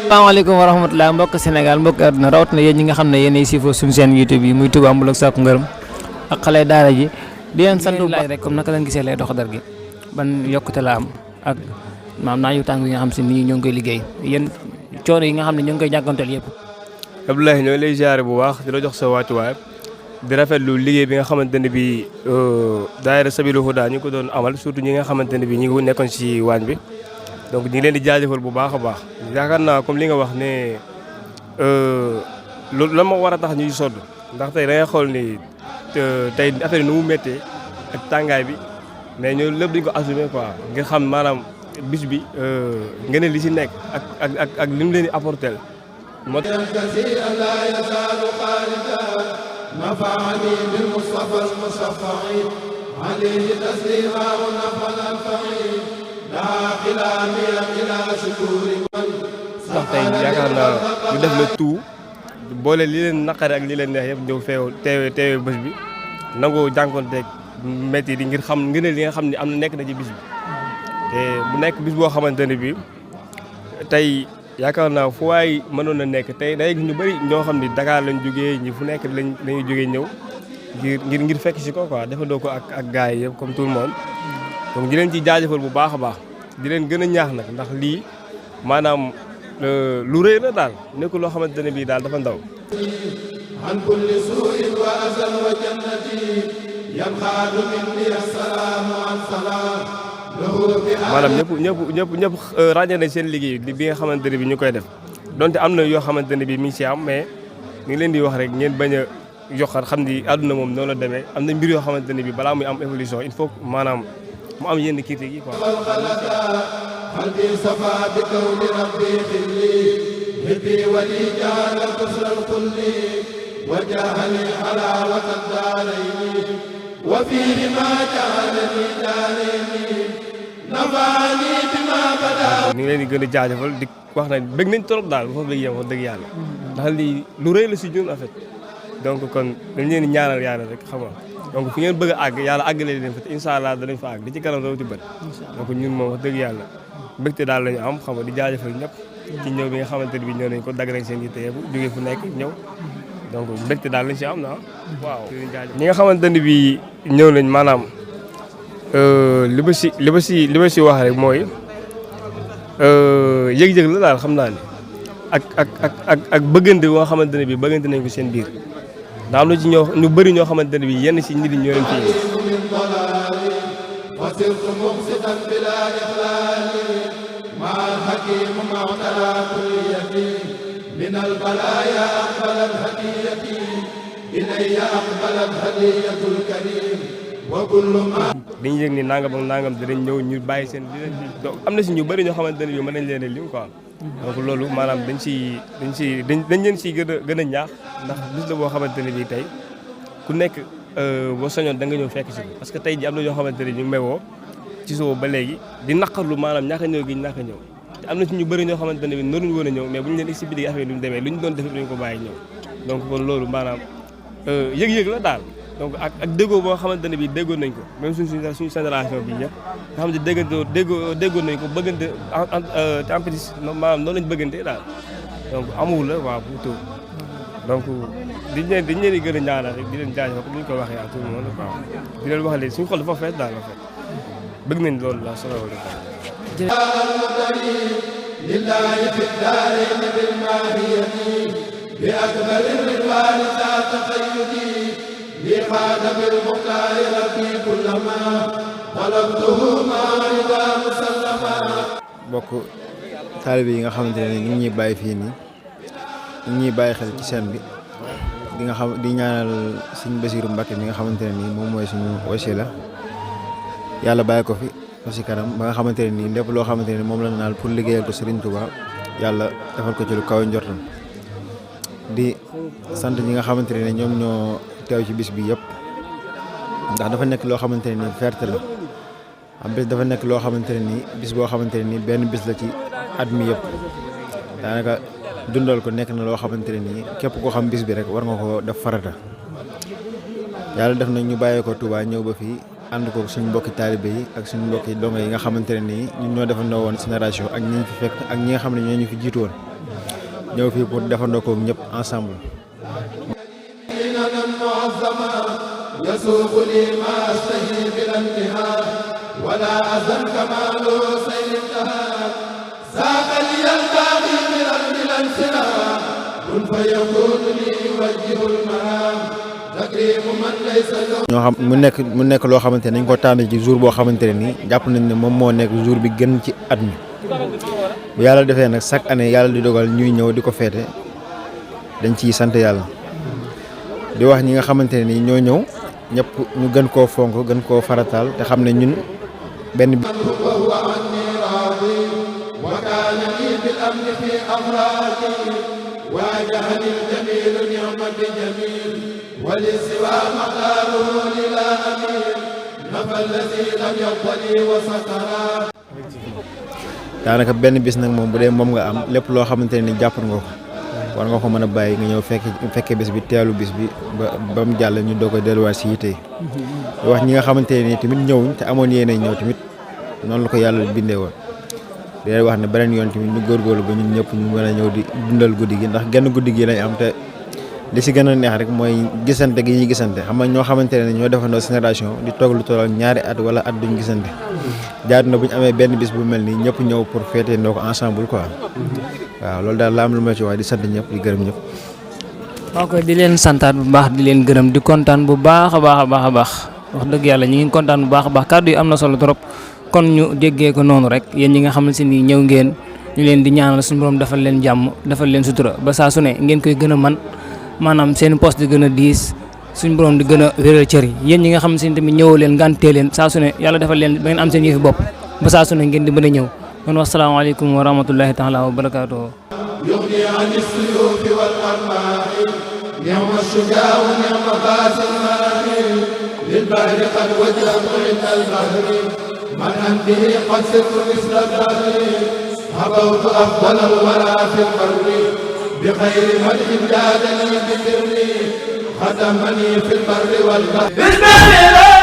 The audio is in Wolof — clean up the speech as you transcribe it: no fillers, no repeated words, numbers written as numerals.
asalaamaaleykum wa rahmatulah mbokk Sénégal mbokk àdduna rawatina yéen ñi nga xam ne yéenay siifoo suñu seen YouTube yi muy Touba Mboul ak Sakku Ngërëm ak xale daara ji di leen sant bu baax rek comme naka lañ gisee lay dox dar gi ban yokkute la am ak maam naa yu tàng yi nga xam si nii ñoo ngi koy liggéey yéen coono yi nga xam ne ñoo ngi koy jànkanteel yëpp. Abdoulaye ñoo lay ziare bu baax di la jox sa wàccuwaay di rafetlu liggéey bi nga xamante ne bii daayira Sabilul Huda ñu ko doon amal surtout ñi nga xamante ne bii ñu ngi nekkoon si waañ bi. donc ñu ngi leen di jaajëfal bu baax a baax yaakaar naa comme li nga wax ne loolu lan moo war a tax ñuy sodd ndax tey da ngay xool ni tey affaire yi nu mu méttee ak tàngaay bi mais ñoo lépp dañu ko assumer quoi ngir xam maanaam bis bi nga ne li si nekk ak li mu leen di apporter moo tax ndax tey yaakaar naa ñu def le tout boole li leen naqare ak li leen neex yëpp ñëw teewe bés bi nangoo jànkoonteeg métti di ngir xam ngir ne li nga xam ne am na nekk na ci bis bi te bu nekk bis boo xamante ne bi tey yaakaar naa fu waay mënoon a nekk tey day gis ñu bëri ñoo xam ne Dakar lañ jógee ñi fu nekk lañuy jógee ñëw ngir fekk si ko quoi defandoo ko ak gars yi yëpp comme tout le monde donc di leen ci jaajëfal bu baax a baax di leen gën a ñaax nag ndax lii maanaam lu rëy la daal nekkul loo xamante ne bii daal dafa ndaw. an kulli su'in wa azan wa jannati yanqaadu minni assalaamu an salaam maanaam ñëpp ràññee nañ seen liggéey bi nga xamante ne bii ñu koy def donte am na yoo xamante ne bii mi ngi si am mais ñu ngi leen di wax rek ngeen bañ a yokkar xam ni àdduna moom noonu la demee am na mbir yoo xamante ne bii balaa muy am évolution il faut maanaam mu am yenn critique yi quoi. ñu ngi leen di gën a jaajëfal di wax na bëgg nañ trop daal foofu la yem wax dëgg yàlla ndax lii lu rëy la si ñun en fait donc kon dañ leen di ñaanal yàlla rek xam nga donc fi ngeen bëgg a àgg yàlla àggalee leen fa te incha allah danañ fa àgg di ci kanam raw ci bët donc ñun moom wax dëgg yàlla mbégte daal lañu am xam nga di jaajëfal ñëpp ci ñëw bi nga xamante ne bi ñëw nañ ko dagg nañ seen yitte yëpp jógee fu nekk ñëw donc mbégte daal lañ si am na waaw ñi nga xamante ne bi ñëw nañ maanaam li ma si wax rek mooy yëg-yëg la daal xam naa ne ak bëggante boo xamante ne bi bëggante nañ ko seen biir ndax am na ci ñu bëri ñoo xamante ne bi yenn si nit ñi ñoo leen fii dañu yëg ni nangam ak nangam dinañ ñëw ñu bàyyi seen di leen donc am na si ñu bëri ñoo xamante ne bi mën nañ leen a lim quoi donc loolu maanaam dañ leen siy gën a ñaax ndax bis la boo xamante ne bii tey ku nekk boo soñoon da nga ñëw fekk si parce que tey ji am na ñoo xamante ne ñu ngi may woo ci soo ba léegi di naqarlu maanaam ñàkk a ñëw gi ñàkk a ñëw te am na si ñu bëri ñoo xamante ne bi noonu ñu woon a ñëw mais bu ñu leen expliqué affaire yi lu ñu demee lu ñu doon def duñu ko bàyyi ñëw donc kon loolu maanaam yëg-yëg la daal donc ak déggoo boo xamante ne bii déggoon nañ ko même suñu génération bi ñëpp nga xam ne déggoon nañ ko bëggante en plus maanaam noonu lañ bëggante daal donc amul la waaw bu too donc dañ leen di gën a ñaanal rek di leen jaajëfal comme ni ñu ko waxee à tout le monde quoi di leen wax léegi suñu xol dafa fees daal en fait bëgg nañ loolu la salaamaaleykum lillahi fi daarayni bil maahiyati bi akbar ridwaan sa taxayyudi li xaadam al muxtaar rabbi kullama talabtuhu ma rida musallama bokk taalibe yi nga xamante ne ñu ngi ñuy bàyyi fii nii ñu ngi ñuy bàyyi xel ci seen bi di nga xam di ñaanal Sëriñ Basiiru Mbàkke mi nga xamante ne nii moom mooy suñu wasila yàlla bàyyi ko fi aussi kanam ba nga xamante ne nii lépp loo xamante ne moom la naal pour liggéeyal ko Serigne Touba yàlla defal ko ci lu kaw njortam di sant ñi nga xamante ne ñoom ñoo teew ci bis bi yëpp ndax dafa nekk loo xamante ne nii fierté la am bis dafa nekk loo xamante ne nii bis boo xamante ne nii benn bis la ci at mi yëpp daanaka dundal ko nekk na loo xamante ne nii képp koo xam bis bi rek war nga ko def farata yàlla def na ñu bàyyee ko Touba ñëw ba fii ànd ko suñu mbokki taalibe yi ak suñu mbokki dongo yi nga xamante ne nii ñun ñoo defandoo woon génération ak ñi ñu fi fekk ak ñi nga xam ne ñoo ñu fi jiitu woon ñëw fii pour defandoo ko ñëpp ensemble. ñoo xam mu nekk loo xamante ne dañ ko tànn ci jour boo xamante ne nii jàpp nañ ne moom moo nekk jour bi gën ci at mi bu yàlla defee nag chaque année yàlla di dogal ñuy ñëw di ko feete dañ ciy sant yàlla di wax ñi nga xamante ne nii ñoo ñëw ñëpp ñu gën koo fonk gën koo farataal te xam ne ñun benn bi واجهني الجميل نعمة جميل ولسوى مقداره للا أمين نفى الذي لم يقضني وسطرا daanaka benn bis nag moom bu dee moom nga am lépp loo xamante ne ni jàpp nga ko war nga ko mën a bàyyi nga ñëw fekkee bis bi teelu bis bi ba mu jàll ñu doog a delluwaat si yitte yi wax ñi nga xamante ne ni tamit ñëwuñ te amoon yéene ñëw tamit noonu la ko yàlla bindee woon di leen wax ne beneen yoon tamit ñu góorgóorlu ba ñun ñëpp ñu mën a ñëw di dundal guddi gi ndax genn guddi gi lañ am te li si gën a neex rek mooy gisante gi ñuy gisante xam nga ñoo xamante ne ñoo defandoo génération di toog lu toll ak ñaari at wala at duñ gisante jaadu na bu ñu amee benn bis bu mel nii ñëpp ñëw pour fêter ndoo ko ensemble quoi waaw loolu daal la am lu ma ci wax di sant ñëpp di gërëm ñëpp. ok di leen santaat bu baax di leen gërëm di kontaan bu baax a baax wax dëgg yàlla ñu ngi kontaan bu baax a baax kàddu yi am na solo trop. kon ñu déggee ko noonu rek yéen ñi nga xam ne si nii ñëw ngeen ñu leen di ñaanal suñu borom defal leen jàmm defal leen sutura ba saa su ne ngeen koy gën a man maanaam seen poste di gën a diis suñu borom di gën a wéral cër yi yéen ñi nga xam ne si tamit ñëwoo leen ngàntee leen saa su ne yàlla defal leen ba ngeen am seen yëfi bopp ba saa su ne ngeen di mën a ñëw kon wasalaamaaleykum wa rahmatullahi taala wa barakaatuhu yughni ani suyufi wal armaahi ni'ma shujaa wa ni'ma baasil maahi lil bahri qad wajjahtu inda al bahri من به قد سرت مثل الدهر هبوت أفضل الورى في البر بخير مدح جادني بسري خدمني في البر والبحر